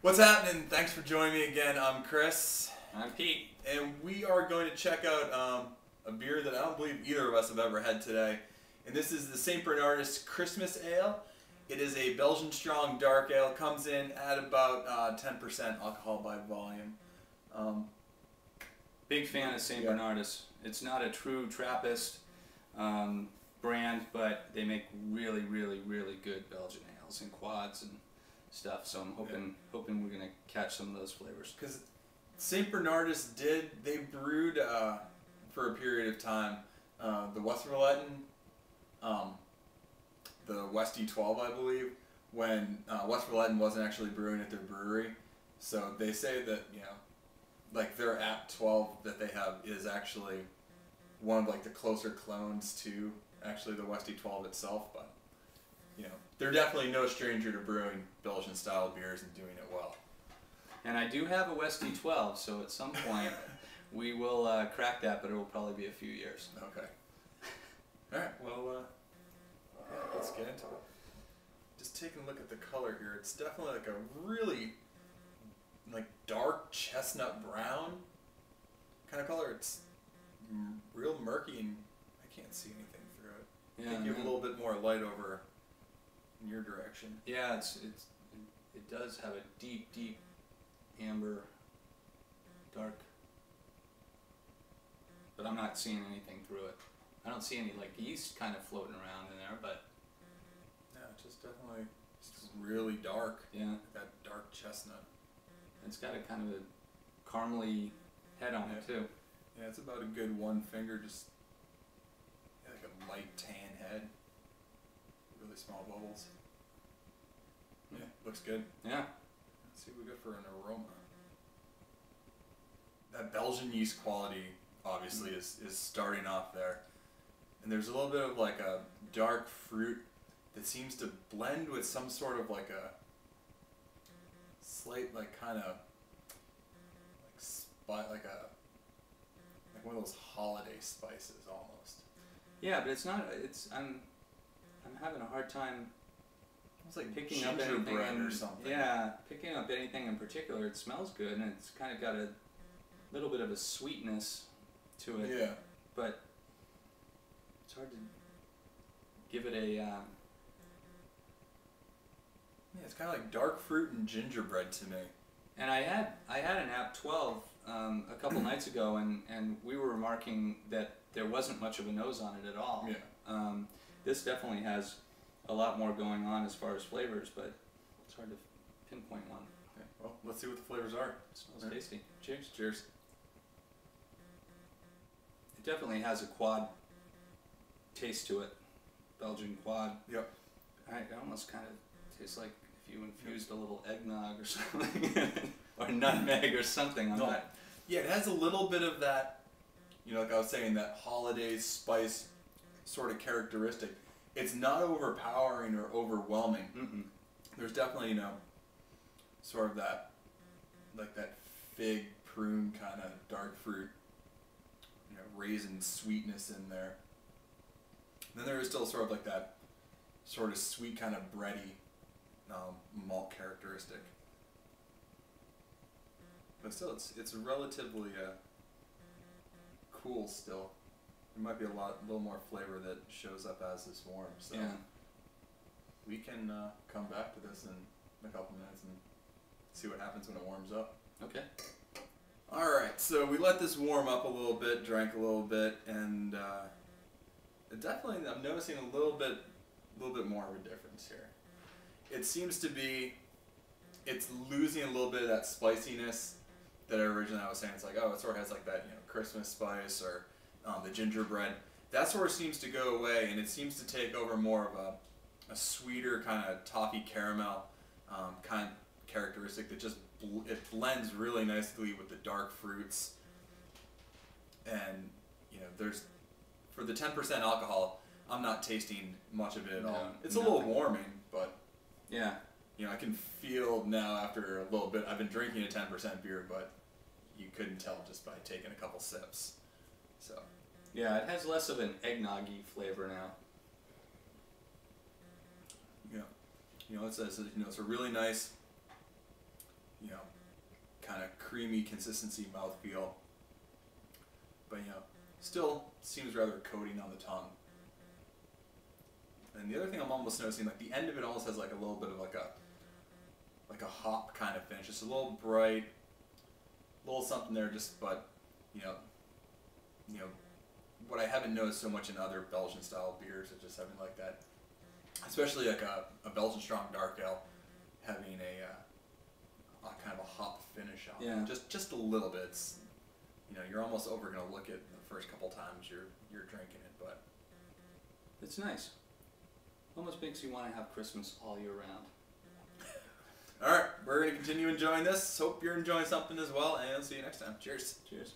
What's happening? Thanks for joining me again. I'm Chris. I'm Pete. And we are going to check out a beer that I don't believe either of us have ever had today. And this is the St. Bernardus Christmas Ale. It is a Belgian strong dark ale. It comes in at about 10% alcohol by volume. Big fan of St. Bernardus. It's not a true Trappist brand, but they make really good Belgian ales and quads and stuff. So I'm hoping we're gonna catch some of those flavors. Because St. Bernardus they brewed for a period of time the Westervletten, the West E12, I believe, when Westervletten wasn't actually brewing at their brewery. So they say that, you know, like their App 12 that they have is actually one of like the closer clones to actually the West E12 itself, but you know, they're definitely no stranger to brewing Belgian style beers and doing it well. And I do have a West E12, so at some point we will crack that, but it will probably be a few years. Okay. All right. Well, yeah, let's get into it. Just taking a look at the color here, it's definitely like a really like dark chestnut brown kind of color. It's real murky and I can't see anything through it. Yeah, give a little bit more light over in your direction. Yeah, it does have a deep amber dark, but I'm not seeing anything through it. I don't see any like yeast kind of floating around in there, but yeah, it's just definitely just really dark. Yeah, that dark chestnut. It's got a kind of a caramely head on it too. Yeah, it's about a good one finger, just like a light tan head. Really small bubbles. Yeah, looks good. Yeah. Let's see what we got for an aroma. That Belgian yeast quality obviously is starting off there. And there's a little bit of like a dark fruit that seems to blend with some sort of like a slight like kind of like one of those holiday spices almost. Yeah, but it's not. I'm having a hard time. It's like picking up anything or something. Yeah, picking up anything in particular. It smells good, and it's kind of got a little bit of a sweetness to it. Yeah. But it's hard to give it a. Yeah, it's kind of like dark fruit and gingerbread to me. And I had an App 12 a couple nights ago, and we were remarking that there wasn't much of a nose on it at all. Yeah. This definitely has a lot more going on as far as flavors, but it's hard to pinpoint one. Okay. Well, let's see what the flavors are. It smells tasty. Cheers. Cheers. It definitely has a quad taste to it. Belgian quad. Yep. It almost kind of tastes like if you infused a little eggnog or something, or nutmeg or something on that. Yeah, it has a little bit of that, you know, like I was saying, that holiday spice sort of characteristic. It's not overpowering or overwhelming. Mm-mm. There's definitely, you know, sort of that, like that fig, prune kind of dark fruit, you know, raisin sweetness in there. Then there is still sort of like that sort of sweet kind of bready malt characteristic. But still, it's relatively cool still. There might be a little more flavor that shows up as this warms. So yeah. We can come back to this in a couple minutes and see what happens when it warms up. Okay. Alright, so we let this warm up a little bit, drank a little bit, and it definitely, I'm noticing a little bit more of a difference here. It seems to be, it's losing a little bit of that spiciness that originally I was saying. It's like, oh, it sort of has like that, you know, Christmas spice or the gingerbread. That sort of seems to go away, and it seems to take over more of a sweeter kind of toffee caramel kind of characteristic that just it blends really nicely with the dark fruits. And you know, there's for the 10% alcohol, I'm not tasting much of it at all. It's a little warming, but yeah, you know, I can feel now after a little bit. I've been drinking a 10% beer, but you couldn't tell just by taking a couple sips. So yeah, it has less of an eggnog-y flavor now. Yeah, you know, it's a really nice you know, kind of creamy consistency, mouthfeel. But, you know, still seems rather coating on the tongue. And the other thing I'm almost noticing, like the end of it almost has like a little bit of like a hop kind of finish. Just a little bright, little something there. Just but you know, what I haven't noticed so much in other Belgian style beers is just having like that, especially like a Belgian strong dark ale, having a kind of a hop finish on it. Just a little bit. It's, you know, you're almost over gonna look at the first couple times you're drinking it, but it's nice. Almost makes you want to have Christmas all year round. All right, we're going to continue enjoying this. Hope you're enjoying something as well, and see you next time. Cheers. Cheers.